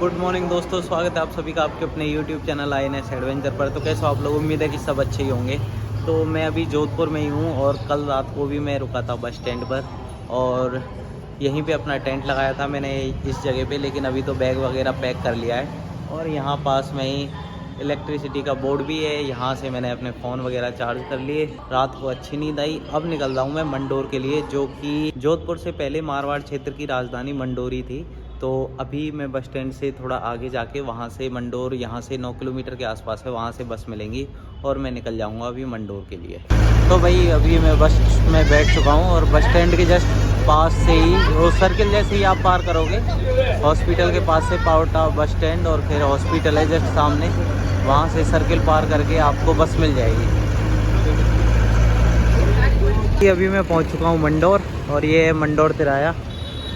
Good morning दोस्तों, स्वागत है आप सभी का आपके अपने YouTube चैनल INS एडवेंचर पर। तो कैसे आप लोग, उम्मीद है कि सब अच्छे ही होंगे। तो मैं अभी जोधपुर में ही हूँ और कल रात को भी मैं रुका था बस स्टैंड पर और यहीं पे अपना टेंट लगाया था मैंने इस जगह पे। लेकिन अभी तो बैग वगैरह पैक कर लिया है और यहाँ पास में ही इलेक्ट्रिसिटी का बोर्ड भी है। यहाँ से मैंने अपने फ़ोन वगैरह चार्ज कर लिए। रात को अच्छी नींद आई। अब निकल रहा हूँ मैं मंडोर के लिए, जो कि जोधपुर से पहले मारवाड़ क्षेत्र की राजधानी मंडोरी थी। तो अभी मैं बस स्टैंड से थोड़ा आगे जाके वहाँ से मंडोर, यहाँ से 9 किलोमीटर के आसपास है, वहाँ से बस मिलेंगी और मैं निकल जाऊँगा अभी मंडोर के लिए। तो भाई अभी मैं बस में बैठ चुका हूँ और बस स्टैंड के जस्ट पास से ही वो सर्किल जैसे ही आप पार करोगे, हॉस्पिटल के पास से पावटा बस स्टैंड और फिर हॉस्पिटल है जस्ट सामने, वहाँ से सर्किल पार करके आपको बस मिल जाएगी। अभी मैं पहुँच चुका हूँ मंडोर और ये है मंडोर तिराया।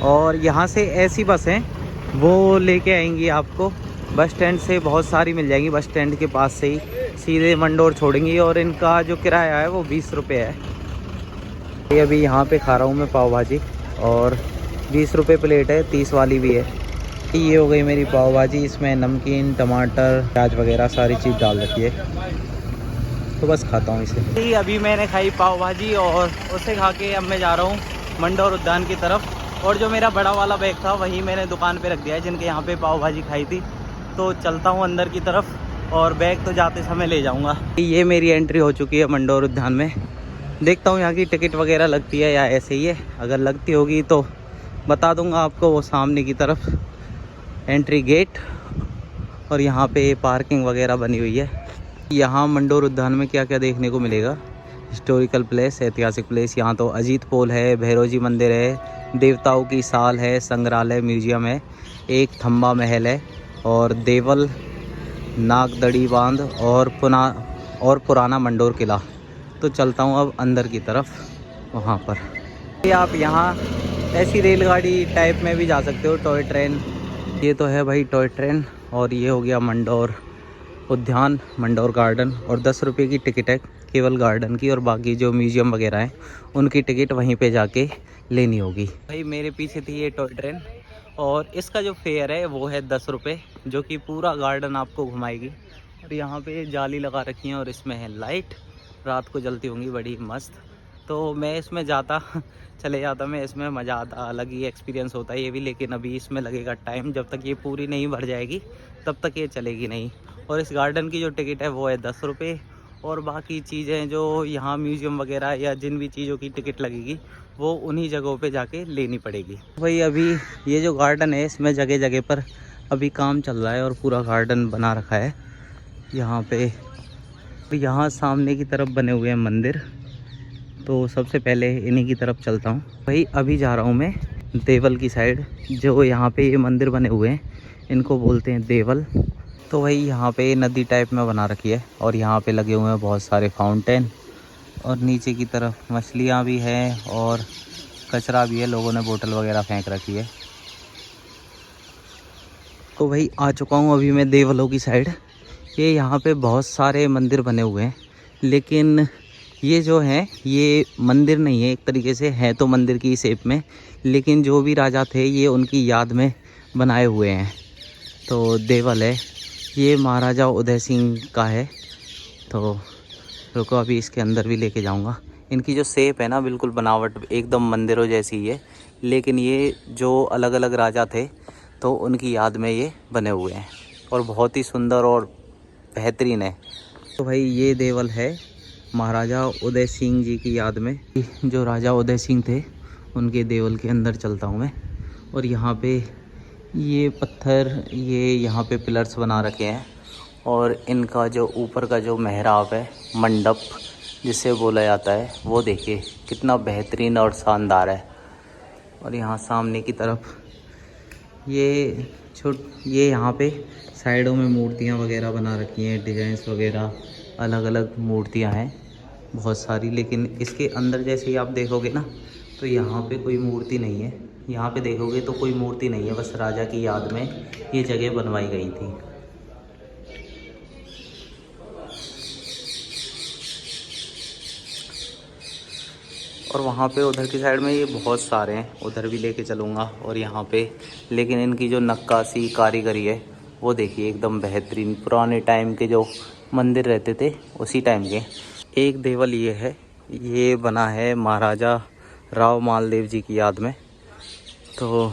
और यहाँ से ऐसी बस हैं वो लेके आएंगी आपको बस स्टैंड से, बहुत सारी मिल जाएंगी बस स्टैंड के पास से ही सीधे मंडोर छोड़ेंगी और इनका जो किराया है वो 20 रुपये है। ये अभी यहाँ पे खा रहा हूँ मैं पाव भाजी और 20 रुपये प्लेट है, 30 वाली भी है। ये हो गई मेरी पाव भाजी, इसमें नमकीन, टमाटर, प्याज वगैरह सारी चीज़ डाल रखी है। तो बस खाता हूँ इसे। अभी मैंने खाई पाव भाजी और उसे खा के अब मैं जा रहा हूँ मंडोर उद्यान की तरफ। और जो मेरा बड़ा वाला बैग था वही मैंने दुकान पे रख दिया है, जिनके यहाँ पे पाव भाजी खाई थी। तो चलता हूँ अंदर की तरफ और बैग तो जाते समय ले जाऊँगा। ये मेरी एंट्री हो चुकी है मंडोर उद्यान में। देखता हूँ यहाँ की टिकट वगैरह लगती है या ऐसे ही है। अगर लगती होगी तो बता दूँगा आपको। वो सामने की तरफ एंट्री गेट और यहाँ पे पार्किंग वगैरह बनी हुई है। यहाँ मंडोर उद्यान में क्या क्या देखने को मिलेगा। हिस्टोरिकल प्लेस, ऐतिहासिक प्लेस, यहाँ तो अजीत पोल है, भैरव जी मंदिर है, देवताओं की साल है, संग्रहालय म्यूजियम है, एक थम्बा महल है और देवल, नागदड़ी बांध और पुराना मंडोर किला। तो चलता हूँ अब अंदर की तरफ वहाँ पर। ये आप यहाँ ऐसी रेलगाड़ी टाइप में भी जा सकते हो, टॉय ट्रेन। ये तो है भाई टॉय ट्रेन। और ये हो गया मंडोर उद्यान, मंडोर गार्डन। और 10 रुपये की टिकट है केवल गार्डन की, और बाकी जो म्यूजियम वगैरह हैं उनकी टिकट वहीं पे जाके लेनी होगी। भाई मेरे पीछे थी ये टॉय ट्रेन और इसका जो फेयर है वो है 10 रुपये, जो कि पूरा गार्डन आपको घुमाएगी। और यहाँ पे जाली लगा रखी है और इसमें है लाइट, रात को जलती होंगी बड़ी मस्त। तो मैं इसमें चले जाता मैं इसमें, मज़ा आता, अलग ही एक्सपीरियंस होता है ये भी। लेकिन अभी इसमें लगेगा टाइम, जब तक ये पूरी नहीं भर जाएगी तब तक ये चलेगी नहीं। और इस गार्डन की जो टिकट है वो है 10 रुपये। और बाकी चीज़ें जो यहाँ म्यूज़ियम वगैरह या जिन भी चीज़ों की टिकट लगेगी वो उन्हीं जगहों पे जाके लेनी पड़ेगी। भाई अभी ये जो गार्डन है इसमें जगह जगह पर अभी काम चल रहा है और पूरा गार्डन बना रखा है यहाँ पे। यहाँ सामने की तरफ बने हुए हैं मंदिर, तो सबसे पहले इन्हीं की तरफ चलता हूँ। भाई अभी जा रहा हूँ मैं देवल की साइड। जो यहाँ पे ये मंदिर बने हुए हैं इनको बोलते हैं देवल। तो भाई यहाँ पे नदी टाइप में बना रखी है और यहाँ पे लगे हुए हैं बहुत सारे फाउंटेन। और नीचे की तरफ मछलियाँ भी हैं और कचरा भी है, लोगों ने बोतल वगैरह फेंक रखी है। तो भाई आ चुका हूँ अभी मैं देवलों की साइड। ये यहाँ पे बहुत सारे मंदिर बने हुए हैं, लेकिन ये जो है ये मंदिर नहीं है एक तरीके से, है तो मंदिर की शेप में, लेकिन जो भी राजा थे ये उनकी याद में बनाए हुए हैं। तो देवल है ये, महाराजा उदय सिंह का है। तो रुको अभी इसके अंदर भी लेके जाऊंगा। इनकी जो शेप है ना, बिल्कुल बनावट एकदम मंदिरों जैसी ही है, लेकिन ये जो अलग अलग राजा थे तो उनकी याद में ये बने हुए हैं और बहुत ही सुंदर और बेहतरीन है। तो भाई ये देवल है महाराजा उदय सिंह जी की याद में। जो राजा उदय सिंह थे उनके देवल के अंदर चलता हूँ मैं। और यहाँ पे ये पत्थर, ये यहाँ पे पिलर्स बना रखे हैं और इनका जो ऊपर का जो मेहराब है, मंडप जिसे बोला जाता है, वो देखिए कितना बेहतरीन और शानदार है। और यहाँ सामने की तरफ ये यहाँ पे साइडों में मूर्तियाँ वगैरह बना रखी हैं, डिज़ाइंस वगैरह, अलग अलग मूर्तियाँ हैं बहुत सारी। लेकिन इसके अंदर जैसे ही आप देखोगे ना तो यहाँ पे कोई मूर्ति नहीं है। यहाँ पे देखोगे तो कोई मूर्ति नहीं है, बस राजा की याद में ये जगह बनवाई गई थी। और वहाँ पे उधर की साइड में ये बहुत सारे हैं, उधर भी लेके चलूँगा। और यहाँ पे लेकिन इनकी जो नक्काशी कारीगरी है वो देखिए एकदम बेहतरीन, पुराने टाइम के जो मंदिर रहते थे उसी टाइम के। एक देवल ये है, ये बना है महाराजा राव मालदेव जी की याद में। तो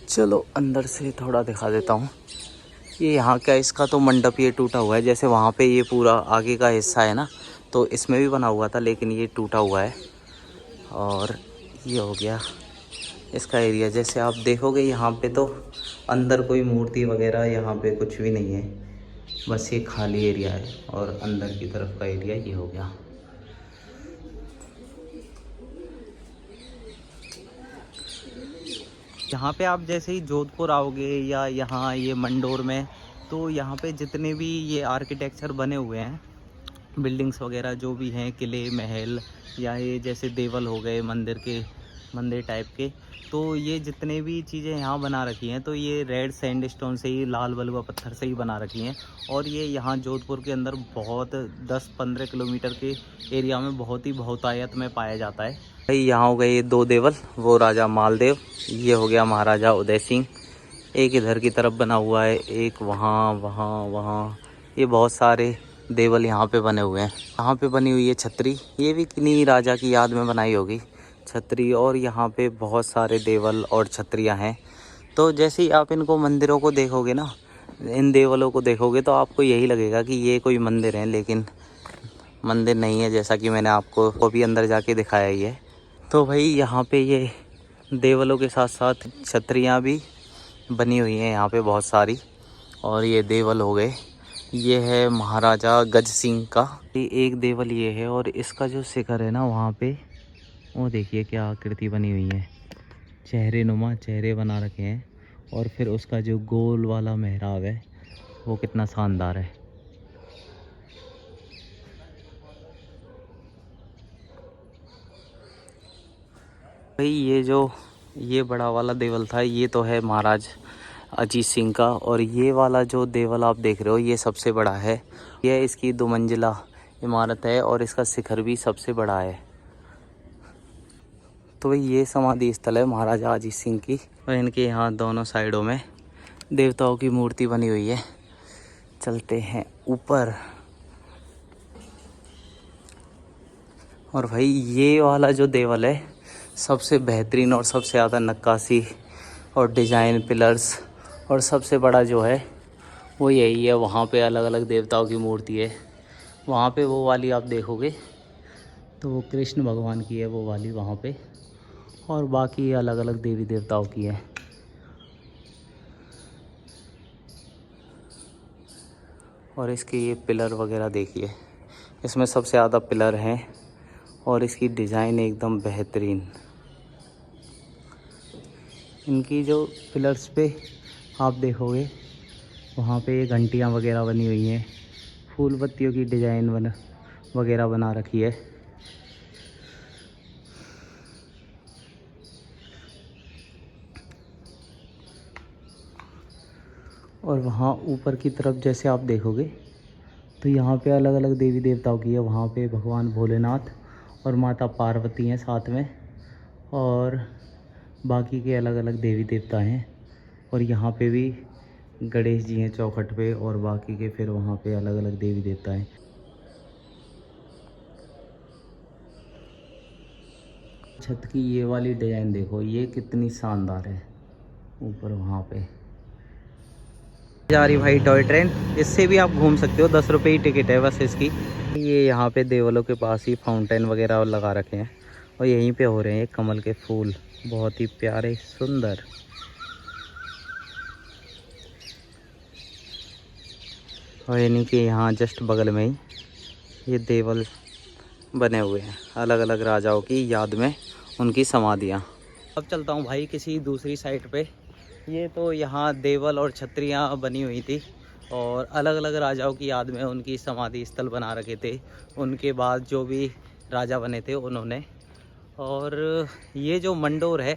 चलो अंदर से थोड़ा दिखा देता हूँ। ये यहाँ का इसका तो मंडप ये टूटा हुआ है, जैसे वहाँ पे ये पूरा आगे का हिस्सा है ना, तो इसमें भी बना हुआ था लेकिन ये टूटा हुआ है। और ये हो गया इसका एरिया। जैसे आप देखोगे यहाँ पे तो अंदर कोई मूर्ति वगैरह यहाँ पे कुछ भी नहीं है, बस ये खाली एरिया है। और अंदर की तरफ का एरिया ये हो गया। यहाँ पे आप जैसे ही जोधपुर आओगे या यहाँ ये मंडोर में, तो यहाँ पे जितने भी ये आर्किटेक्चर बने हुए हैं, बिल्डिंग्स वगैरह जो भी हैं, किले महल या ये जैसे देवल हो गए मंदिर टाइप के, तो ये जितने भी चीज़ें यहाँ बना रखी हैं तो ये रेड सैंडस्टोन से ही, लाल बलुआ पत्थर से ही बना रखी हैं। और ये यहाँ जोधपुर के अंदर बहुत 10-15 किलोमीटर के एरिया में बहुत ही बहुतायत में पाया जाता है। भाई यहाँ हो गए ये 2 देवल, वो राजा मालदेव, ये हो गया महाराजा उदय सिंह। एक इधर की तरफ बना हुआ है, एक वहाँ। ये बहुत सारे देवल यहाँ पे बने हुए हैं। यहाँ पे बनी हुई है छतरी, ये भी किन्हीं राजा की याद में बनाई होगी छतरी। और यहाँ पे बहुत सारे देवल और छतरियाँ हैं। तो जैसे ही आप इनको मंदिरों को देखोगे ना, इन देवलों को देखोगे, तो आपको यही लगेगा कि ये कोई मंदिर है, लेकिन मंदिर नहीं है, जैसा कि मैंने आपको अभी अंदर जाके दिखाया ही है। तो भाई यहाँ पे ये देवलों के साथ साथ छतरियाँ भी बनी हुई हैं यहाँ पे बहुत सारी। और ये देवल हो गए, ये है महाराजा गज सिंह का एक देवल ये है। और इसका जो शिखर है ना वहाँ पे, वो देखिए क्या आकृति बनी हुई है, चेहरे नुमा चेहरे बना रखे हैं। और फिर उसका जो गोल वाला मेहराब है वो कितना शानदार है। भाई ये बड़ा वाला देवल था, ये तो है महाराज अजीत सिंह का। और ये वाला जो देवल आप देख रहे हो ये सबसे बड़ा है, यह इसकी 2 मंजिला इमारत है और इसका शिखर भी सबसे बड़ा है। तो भाई ये समाधि स्थल है महाराजा अजीत सिंह की। और इनके यहाँ दोनों साइडों में देवताओं की मूर्ति बनी हुई है। चलते हैं ऊपर। और भाई ये वाला जो देवल है सबसे बेहतरीन और सबसे ज़्यादा नक्काशी और डिज़ाइन पिलर्स और सबसे बड़ा जो है वो यही है। वहाँ पे अलग अलग देवताओं की मूर्ति है। वहाँ पे वो वाली आप देखोगे तो वो कृष्ण भगवान की है वो वाली वहाँ पे, और बाकी अलग अलग देवी देवताओं की है। और इसके ये पिलर वगैरह देखिए, इसमें सबसे ज़्यादा पिलर हैं और इसकी डिज़ाइन एकदम बेहतरीन। इनकी जो पिलर्स पे आप देखोगे वहाँ पे ये घंटियाँ वगैरह बनी हुई हैं, फूल पत्तियों की डिज़ाइन वगैरह बना रखी है। और वहाँ ऊपर की तरफ जैसे आप देखोगे तो यहाँ पे अलग अलग देवी देवताओं की है। वहाँ पे भगवान भोलेनाथ और माता पार्वती हैं साथ में, और बाकी के अलग अलग देवी देवता हैं। और यहाँ पे भी गणेश जी हैं चौखट पे, और बाकी के फिर वहाँ पे अलग अलग देवी देवता हैं। छत की ये वाली डिज़ाइन देखो, ये कितनी शानदार है ऊपर वहाँ पे। जा रही भाई टॉय ट्रेन, इससे भी आप घूम सकते हो, 10 रुपये ही टिकट है बस इसकी। ये यहाँ पे देवलों के पास ही फाउंटेन वगैरह लगा रखे हैं और यहीं पे हो रहे हैं कमल के फूल, बहुत ही प्यारे सुंदर। और यानी कि यहाँ जस्ट बगल में ही ये देवल बने हुए हैं, अलग अलग राजाओं की याद में उनकी समाधियाँ। अब चलता हूँ भाई किसी दूसरी साइड पे। ये तो यहाँ देवल और छतरियाँ बनी हुई थी और अलग अलग राजाओं की याद में उनकी समाधि स्थल बना रखे थे, उनके बाद जो भी राजा बने थे उन्होंने। और ये जो मंडोर है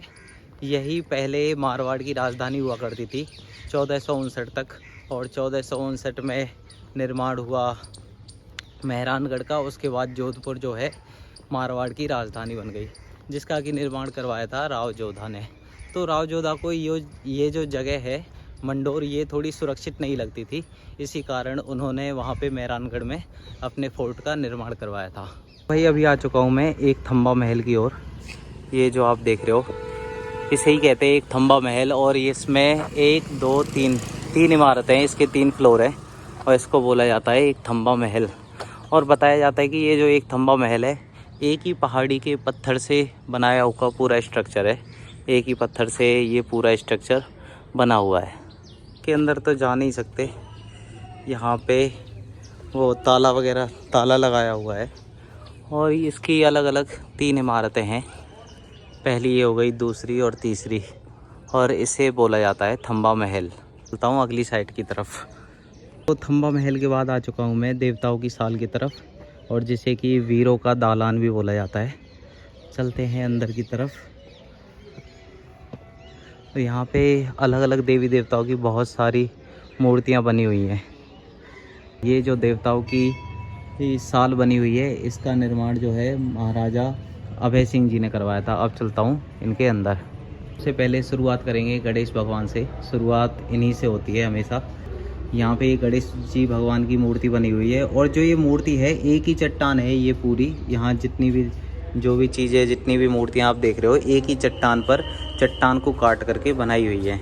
यही पहले मारवाड़ की राजधानी हुआ करती थी 1459 तक, और 1459 में निर्माण हुआ मेहरानगढ़ का। उसके बाद जोधपुर जो है मारवाड़ की राजधानी बन गई, जिसका कि निर्माण करवाया था राव जोधा ने। तो राव जोधा को ये जो जगह है मंडोर, ये थोड़ी सुरक्षित नहीं लगती थी, इसी कारण उन्होंने वहाँ पे मेहरानगढ़ में अपने फोर्ट का निर्माण करवाया था। भाई अभी आ चुका हूँ मैं एक थंबा महल की ओर। ये जो आप देख रहे हो इसे ही कहते हैं एक थंबा महल, और इसमें 1 2 3 इमारतें हैं, इसके 3 फ्लोर हैं और इसको बोला जाता है एक थंबा महल। और बताया जाता है कि ये जो एक थंबा महल है एक ही पहाड़ी के पत्थर से बनाया हुआ पूरा स्ट्रक्चर है। एक ही पत्थर से ये पूरा स्ट्रक्चर बना हुआ है। के अंदर तो जा नहीं सकते, यहाँ पे वो ताला लगाया हुआ है। और इसकी अलग अलग 3 इमारतें हैं, पहली ये हो गई, दूसरी और तीसरी, और इसे बोला जाता है थंबा महल। चलता हूँ अगली साइड की तरफ। तो थंबा महल के बाद आ चुका हूँ मैं देवताओं की साल की तरफ, और जिसे कि वीरों का दालान भी बोला जाता है। चलते हैं अंदर की तरफ। तो यहाँ पे अलग अलग देवी देवताओं की बहुत सारी मूर्तियाँ बनी हुई हैं। ये जो देवताओं की साल बनी हुई है, इसका निर्माण जो है महाराजा अभय सिंह जी ने करवाया था। अब चलता हूँ इनके अंदर। सबसे पहले शुरुआत करेंगे गणेश भगवान से। शुरुआत इन्हीं से होती है हमेशा। यहाँ पे गणेश जी भगवान की मूर्ति बनी हुई है, और जो ये मूर्ति है एक ही चट्टान है ये पूरी। यहाँ जितनी भी जो भी चीज़ें, जितनी भी मूर्तियाँ आप देख रहे हो, एक ही चट्टान को काट करके बनाई हुई है।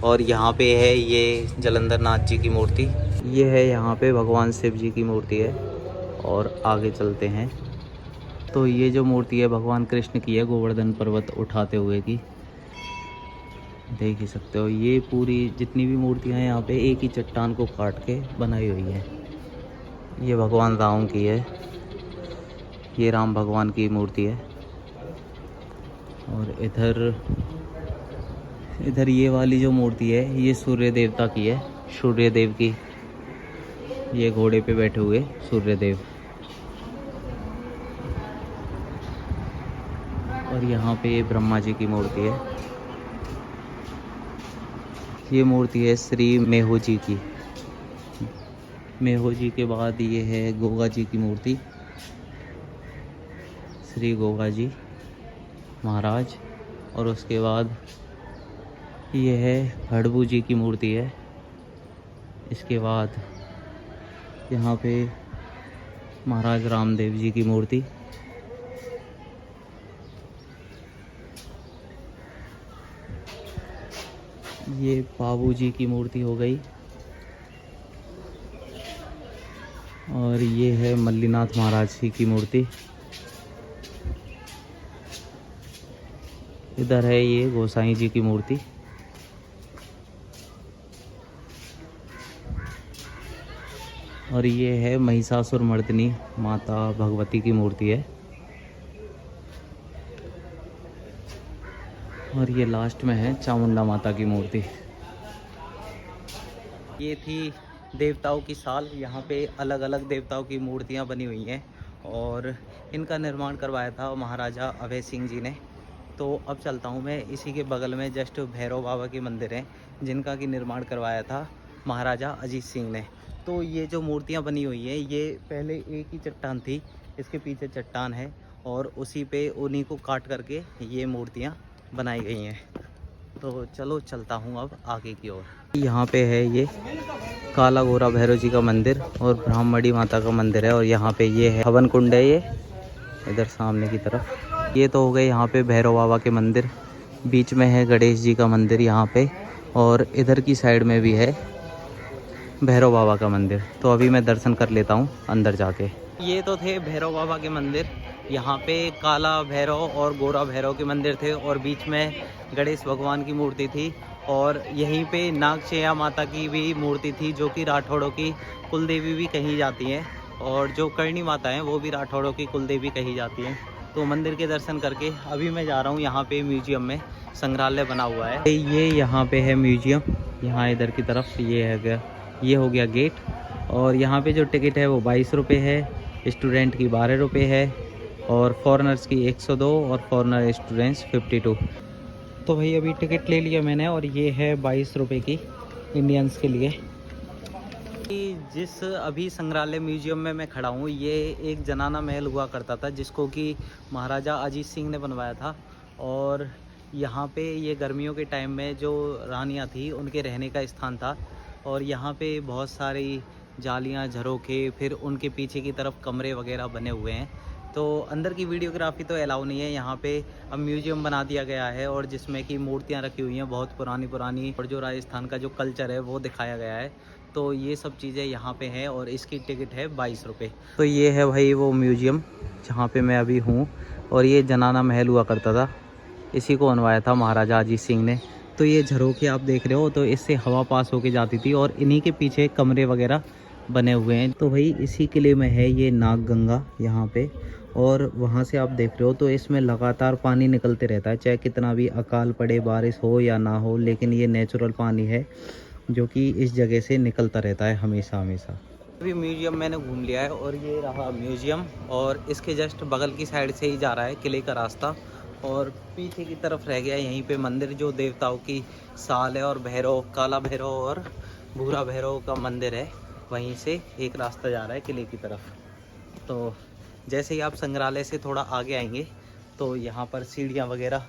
और यहाँ पे है ये जलंधर नाथ जी की मूर्ति, ये है यहाँ पे भगवान शिव जी की मूर्ति है। और आगे चलते हैं तो ये जो मूर्ति है भगवान कृष्ण की है, गोवर्धन पर्वत उठाते हुए की, देख ही सकते हो। ये पूरी जितनी भी मूर्तियाँ हैं यहाँ पे एक ही चट्टान को काट के बनाई हुई है। ये भगवान राम की है, ये राम भगवान की मूर्ति है। और इधर ये वाली जो मूर्ति है ये सूर्य देवता की है, सूर्य देव की। ये घोड़े पे बैठे हुए सूर्य देव। और यहाँ पे ब्रह्मा जी की मूर्ति है। ये मूर्ति है श्री मेहो जी की। मेहो जी के बाद ये है गोगा जी की मूर्ति, श्री गोगा जी महाराज। और उसके बाद ये है हड़बू जी की मूर्ति है। इसके बाद यहाँ पे महाराज रामदेव जी की मूर्ति। ये बाबू जी की मूर्ति हो गई। और ये है मल्लीनाथ महाराज जी की मूर्ति। इधर है ये गोसाई जी की मूर्ति। और ये है महिषासुर मर्दिनी माता भगवती की मूर्ति है। और ये लास्ट में है चामुंडा माता की मूर्ति। ये थी देवताओं की साल। यहाँ पे अलग अलग देवताओं की मूर्तियाँ बनी हुई हैं, और इनका निर्माण करवाया था महाराजा अभय सिंह जी ने। तो अब चलता हूँ मैं, इसी के बगल में जस्ट भैरव बाबा के मंदिर हैं, जिनका कि निर्माण करवाया था महाराजा अजीत सिंह ने। तो ये जो मूर्तियाँ बनी हुई हैं, ये पहले एक ही चट्टान थी, इसके पीछे चट्टान है, और उसी पे उन्हीं को काट करके ये मूर्तियाँ बनाई गई हैं। तो चलो चलता हूँ अब आगे की ओर। यहाँ पे है ये काला गोरा भैरव जी का मंदिर और ब्राह्मणी माता का मंदिर है। और यहाँ पे ये है हवन कुंड है, ये इधर सामने की तरफ। ये तो हो गए यहाँ पे भैरव बाबा के मंदिर। बीच में है गणेश जी का मंदिर यहाँ पे, और इधर की साइड में भी है भैरव बाबा का मंदिर। तो अभी मैं दर्शन कर लेता हूँ अंदर जाके। ये तो थे भैरव बाबा के मंदिर। यहाँ पे काला भैरव और गोरा भैरव के मंदिर थे, और बीच में गणेश भगवान की मूर्ति थी। और यहीं पे नागचेया माता की भी मूर्ति थी, जो कि राठौड़ों की कुलदेवी भी कही जाती हैं। और जो करणी माता हैं वो भी राठौड़ों की कुलदेवी कही जाती हैं। तो मंदिर के दर्शन करके अभी मैं जा रहा हूँ यहाँ पे म्यूजियम में, संग्रहालय बना हुआ है। ये यहाँ पे है म्यूजियम, यहाँ इधर की तरफ ये हो गया गेट। और यहाँ पे जो टिकट है वो 22 रुपये है, स्टूडेंट की 12 रुपये है, और फॉरेनर्स की 102 और फॉरेनर स्टूडेंट्स 52। तो भाई अभी टिकट ले लिया मैंने, और ये है 22 रुपये की इंडियंस के लिए। कि जिस अभी संग्रहालय म्यूजियम में मैं खड़ा हूँ, ये एक जनाना महल हुआ करता था जिसको कि महाराजा अजीत सिंह ने बनवाया था। और यहाँ पे ये गर्मियों के टाइम में जो रानियाँ थी उनके रहने का स्थान था। और यहाँ पे बहुत सारी जालियाँ, झरोखे, फिर उनके पीछे की तरफ कमरे वगैरह बने हुए हैं। तो अंदर की वीडियोग्राफी तो अलाउ नहीं है यहाँ पे। अब म्यूजियम बना दिया गया है और जिसमें कि मूर्तियाँ रखी हुई हैं बहुत पुरानी पुरानी, और जो राजस्थान का जो कल्चर है वो दिखाया गया है। तो ये सब चीज़ें यहाँ पे हैं और इसकी टिकट है 22 रुपये। तो ये है भाई वो म्यूजियम जहाँ पे मैं अभी हूँ। और ये जनाना महल हुआ करता था, इसी को बनवाया था महाराजा अजीत सिंह ने। तो ये झरोखे आप देख रहे हो, तो इससे हवा पास होके जाती थी और इन्हीं के पीछे कमरे वगैरह बने हुए हैं। तो भाई इसी किले में है ये नाग गंगा यहाँ पे। और वहाँ से आप देख रहे हो तो इसमें लगातार पानी निकलते रहता है, चाहे कितना भी अकाल पड़े, बारिश हो या ना हो, लेकिन ये नेचुरल पानी है जो कि इस जगह से निकलता रहता है हमेशा हमेशा। अभी म्यूजियम मैंने घूम लिया है और ये रहा म्यूजियम, और इसके जस्ट बगल की साइड से ही जा रहा है किले का रास्ता। और पीछे की तरफ रह गया यहीं पे मंदिर जो देवताओं की साल है, और भैरव, काला भैरव और भूरा भैरव का मंदिर है। वहीं से एक रास्ता जा रहा है किले की तरफ। तो जैसे ही आप संग्रहालय से थोड़ा आगे आएंगे तो यहाँ पर सीढ़ियाँ वगैरह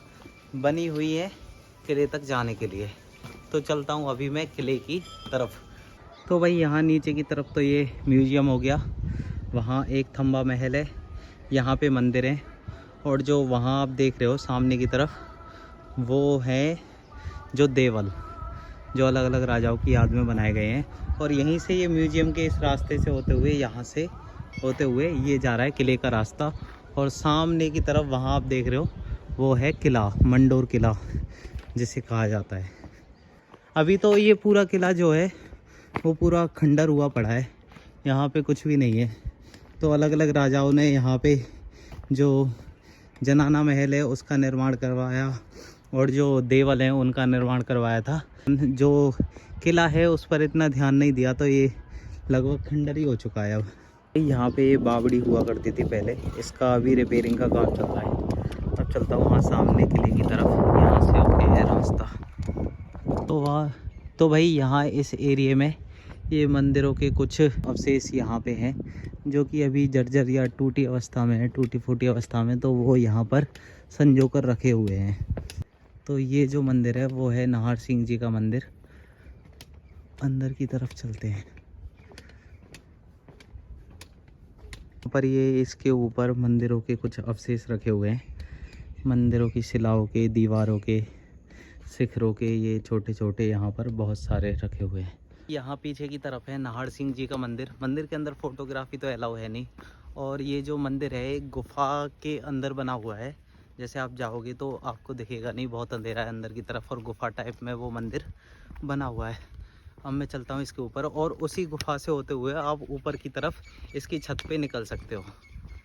बनी हुई हैं किले तक जाने के लिए। तो चलता हूँ अभी मैं किले की तरफ। तो भाई यहाँ नीचे की तरफ तो ये म्यूजियम हो गया, वहाँ एक थंबा महल है, यहाँ पे मंदिर है। और जो वहाँ आप देख रहे हो सामने की तरफ, वो है जो देवल, जो अलग अलग राजाओं की याद में बनाए गए हैं। और यहीं से ये म्यूजियम के इस रास्ते से होते हुए, यहाँ से होते हुए ये जा रहा है किले का रास्ता। और सामने की तरफ वहाँ आप देख रहे हो वो है किला, मंडोर किला जिसे कहा जाता है। अभी तो ये पूरा किला जो है वो पूरा खंडर हुआ पड़ा है, यहाँ पे कुछ भी नहीं है। तो अलग अलग राजाओं ने यहाँ पे जो जनाना महल है उसका निर्माण करवाया, और जो देवल हैं उनका निर्माण करवाया था। जो किला है उस पर इतना ध्यान नहीं दिया, तो ये लगभग खंडर ही हो चुका है अब। यहाँ पे ये बावड़ी हुआ करती थी पहले, इसका अभी रिपेयरिंग का काम चल रहा है। अब चलता हूँ वहाँ सामने किले की तरफ, यहाँ से ओके है रास्ता। तो भाई यहाँ इस एरिए में ये मंदिरों के कुछ अवशेष यहाँ पे हैं जो कि अभी जर्जर या टूटी अवस्था में है, टूटी फूटी अवस्था में। तो वो यहाँ पर संजो कर रखे हुए हैं। तो ये जो मंदिर है वो है नाहर सिंह जी का मंदिर। अंदर की तरफ चलते हैं। पर ये इसके ऊपर मंदिरों के कुछ अवशेष रखे हुए हैं, मंदिरों की शिलाओं के, दीवारों के, शिखरों के, ये छोटे छोटे यहाँ पर बहुत सारे रखे हुए हैं। यहाँ पीछे की तरफ है नाहर सिंह जी का मंदिर। मंदिर के अंदर फोटोग्राफी तो अलाउ है नहीं। और ये जो मंदिर है एक गुफा के अंदर बना हुआ है, जैसे आप जाओगे तो आपको दिखेगा नहीं, बहुत अंधेरा है अंदर की तरफ, और गुफा टाइप में वो मंदिर बना हुआ है। अब मैं चलता हूँ इसके ऊपर, और उसी गुफा से होते हुए आप ऊपर की तरफ इसकी छत पे निकल सकते हो।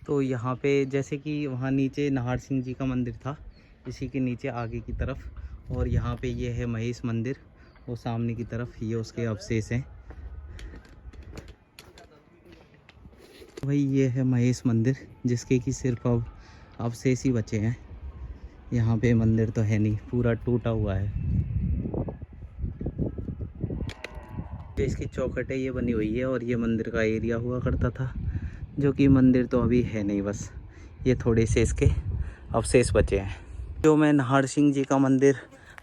तो यहाँ पे जैसे कि वहाँ नीचे नाहर सिंह जी का मंदिर था, इसी के नीचे आगे की तरफ, और यहाँ पे ये है महेश मंदिर, वो सामने की तरफ ये उसके अवशेष हैं। भाई ये है महेश मंदिर जिसके कि सिर्फ अब अवशेष ही बचे हैं। यहाँ पे मंदिर तो है नहीं, पूरा टूटा हुआ है। जो इसकी चौखटें ये बनी हुई है, और ये मंदिर का एरिया हुआ करता था, जो कि मंदिर तो अभी है नहीं, बस ये थोड़े से इसके अवशेष बचे हैं। जो मैं नाहर सिंह जी का मंदिर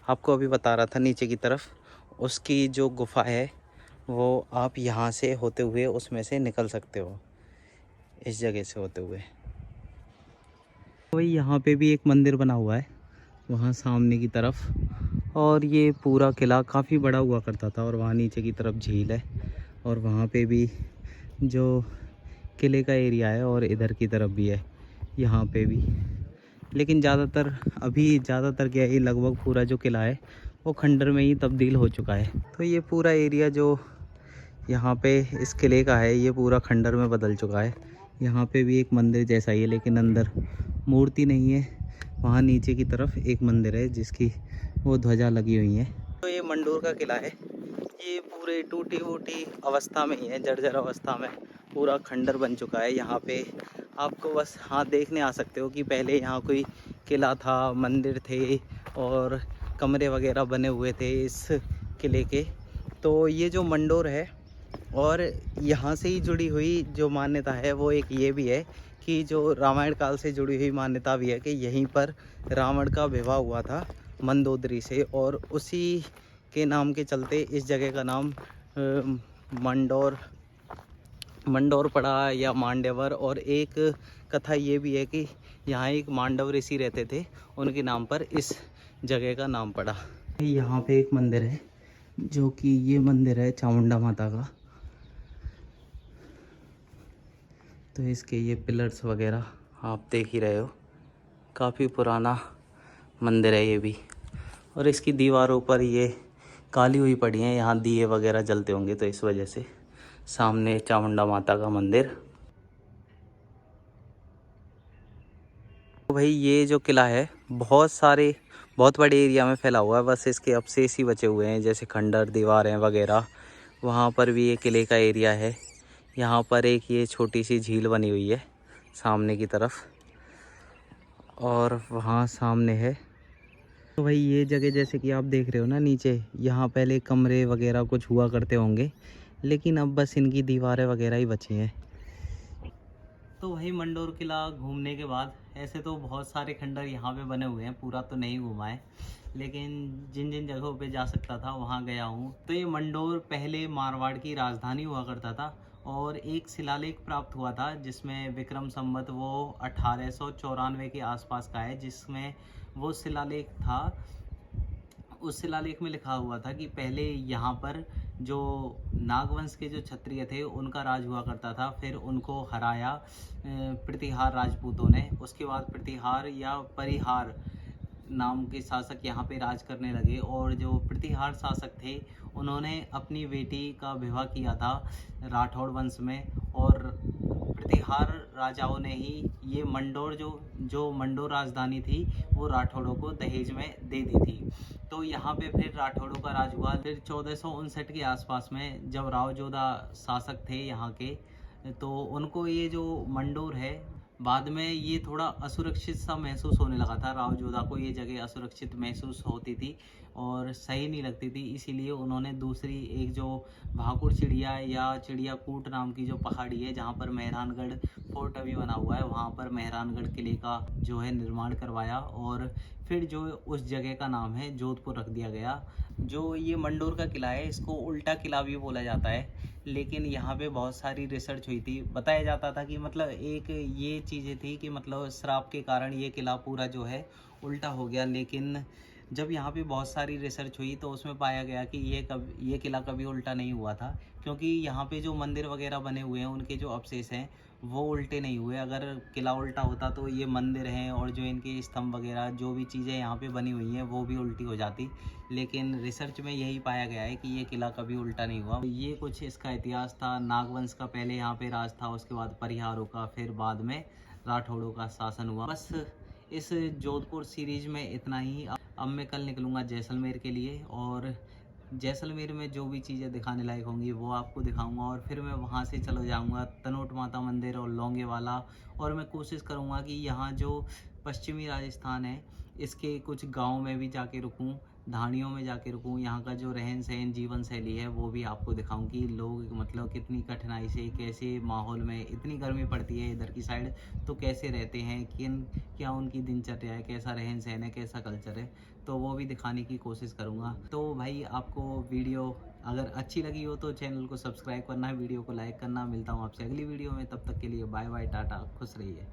आपको अभी बता रहा था नीचे की तरफ, उसकी जो गुफा है वो आप यहाँ से होते हुए उसमें से निकल सकते हो, इस जगह से होते हुए। वही यहाँ पे भी एक मंदिर बना हुआ है वहाँ सामने की तरफ। और ये पूरा किला काफ़ी बड़ा हुआ करता था, और वहाँ नीचे की तरफ झील है, और वहाँ पे भी जो किले का एरिया है, और इधर की तरफ भी है यहाँ पे भी। लेकिन ज़्यादातर क्या है, लगभग पूरा जो किला है वो खंडर में ही तब्दील हो चुका है। तो ये पूरा एरिया जो यहाँ पे इस किले का है ये पूरा खंडर में बदल चुका है। यहाँ पे भी एक मंदिर जैसा ही है, लेकिन अंदर मूर्ति नहीं है। वहाँ नीचे की तरफ एक मंदिर है जिसकी वो ध्वजा लगी हुई है। तो ये मंडोर का किला है, ये पूरे टूटी फूटी अवस्था में ही है, जर्जर अवस्था में पूरा खंडर बन चुका है। यहाँ पे आपको बस देखने आ सकते हो कि पहले यहाँ कोई किला था, मंदिर थे, और कमरे वगैरह बने हुए थे इस किले के। तो ये जो मंडोर है और यहाँ से ही जुड़ी हुई जो मान्यता है वो एक ये भी है कि जो रामायण काल से जुड़ी हुई मान्यता भी है कि यहीं पर रावण का विवाह हुआ था मंदोदरी से, और उसी के नाम के चलते इस जगह का नाम मंडोर पड़ा या मांडवर। और एक कथा ये भी है कि यहाँ एक मांडव ऋषि रहते थे, उनके नाम पर इस जगह का नाम पड़ा। यहाँ पे एक मंदिर है जो कि ये मंदिर है चामुंडा माता का। तो इसके ये पिलर्स वगैरह आप देख ही रहे हो, काफ़ी पुराना मंदिर है ये भी। और इसकी दीवारों पर ये काली हुई पड़ी हैं, यहाँ दिए वगैरह जलते होंगे तो इस वजह से। सामने चामुंडा माता का मंदिर। तो भाई ये जो किला है बहुत बड़े एरिया में फैला हुआ है, बस इसके अवशेष ही बचे हुए हैं, जैसे खंडर दीवारें वगैरह। वहाँ पर भी ये किले का एरिया है। यहाँ पर एक ये छोटी सी झील बनी हुई है सामने की तरफ, और वहाँ सामने है। तो भाई ये जगह जैसे कि आप देख रहे हो ना नीचे, यहाँ पहले कमरे वगैरह कुछ हुआ करते होंगे, लेकिन अब बस इनकी दीवारें वगैरह ही बची हैं। तो वही मंडोर किला घूमने के बाद ऐसे तो बहुत सारे खंडर यहाँ पे बने हुए हैं, पूरा तो नहीं घूमा है, लेकिन जिन जिन जगहों पे जा सकता था वहाँ गया हूँ। तो ये मंडोर पहले मारवाड़ की राजधानी हुआ करता था, और एक शिलालेख प्राप्त हुआ था जिसमें विक्रम संवत वो 1894 के आसपास का है, जिसमें वो शिलालेख था। उस शिलालेख में लिखा हुआ था कि पहले यहाँ पर जो नागवंश के जो क्षत्रिय थे उनका राज हुआ करता था, फिर उनको हराया प्रतिहार राजपूतों ने। उसके बाद प्रतिहार या परिहार नाम के शासक यहाँ पे राज करने लगे, और जो प्रतिहार शासक थे उन्होंने अपनी बेटी का विवाह किया था राठौड़ वंश में, और प्रतिहार राजाओं ने ही ये मंडोर जो मंडोर राजधानी थी वो राठौड़ों को दहेज में दे दी थी। तो यहाँ पे फिर राठौड़ों का राज हुआ। फिर 1459 के आसपास में जब राव जोधा शासक थे यहाँ के, तो उनको ये जो मंडोर है, बाद में ये थोड़ा असुरक्षित सा महसूस होने लगा था। राव जोधा को ये जगह असुरक्षित महसूस होती थी और सही नहीं लगती थी, इसीलिए उन्होंने दूसरी एक जो भाकुड़ चिड़िया या चिड़ियाकूट नाम की जो पहाड़ी है, जहाँ पर मेहरानगढ़ फोर्ट अभी बना हुआ है, वहाँ पर मेहरानगढ़ किले का जो है निर्माण करवाया, और फिर जो उस जगह का नाम है जोधपुर रख दिया गया। जो ये मंडोर का किला है इसको उल्टा किला भी बोला जाता है, लेकिन यहाँ पे बहुत सारी रिसर्च हुई थी। बताया जाता था कि मतलब एक ये चीज़ें थी कि मतलब श्राप के कारण ये किला पूरा जो है उल्टा हो गया, लेकिन जब यहाँ पे बहुत सारी रिसर्च हुई तो उसमें पाया गया कि ये किला कभी उल्टा नहीं हुआ था, क्योंकि यहाँ पे जो मंदिर वगैरह बने हुए हैं उनके जो अवशेष हैं वो उल्टे नहीं हुए। अगर किला उल्टा होता तो ये मंदिर हैं और जो इनके स्तंभ वगैरह जो भी चीज़ें यहाँ पे बनी हुई हैं वो भी उल्टी हो जाती, लेकिन रिसर्च में यही पाया गया है कि ये किला कभी उल्टा नहीं हुआ। ये कुछ इसका इतिहास था। नागवंश का पहले यहाँ पे राज था, उसके बाद परिहारों का, फिर बाद में राठौड़ों का शासन हुआ। बस इस जोधपुर सीरीज में इतना ही। अब मैं कल निकलूँगा जैसलमेर के लिए, और जैसलमेर में जो भी चीज़ें दिखाने लायक होंगी वो आपको दिखाऊंगा, और फिर मैं वहाँ से चला जाऊँगा तनोट माता मंदिर और लौंगेवाला। और मैं कोशिश करूँगा कि यहाँ जो पश्चिमी राजस्थान है इसके कुछ गांव में भी जाके रुकूं, धानियों में जाके रुकूं, यहाँ का जो रहन सहन जीवन शैली है वो भी आपको दिखाऊं कि लोग मतलब कितनी कठिनाई से, कैसे माहौल में, इतनी गर्मी पड़ती है इधर की साइड तो कैसे रहते हैं, क्या उनकी दिनचर्या है, कैसा रहन सहन है, कैसा कल्चर है, तो वो भी दिखाने की कोशिश करूँगा। तो भाई आपको वीडियो अगर अच्छी लगी हो तो चैनल को सब्सक्राइब करना है, वीडियो को लाइक करना। मिलता हूँ आपसे अगली वीडियो में, तब तक के लिए बाय बाय, टाटा, खुश रहिए।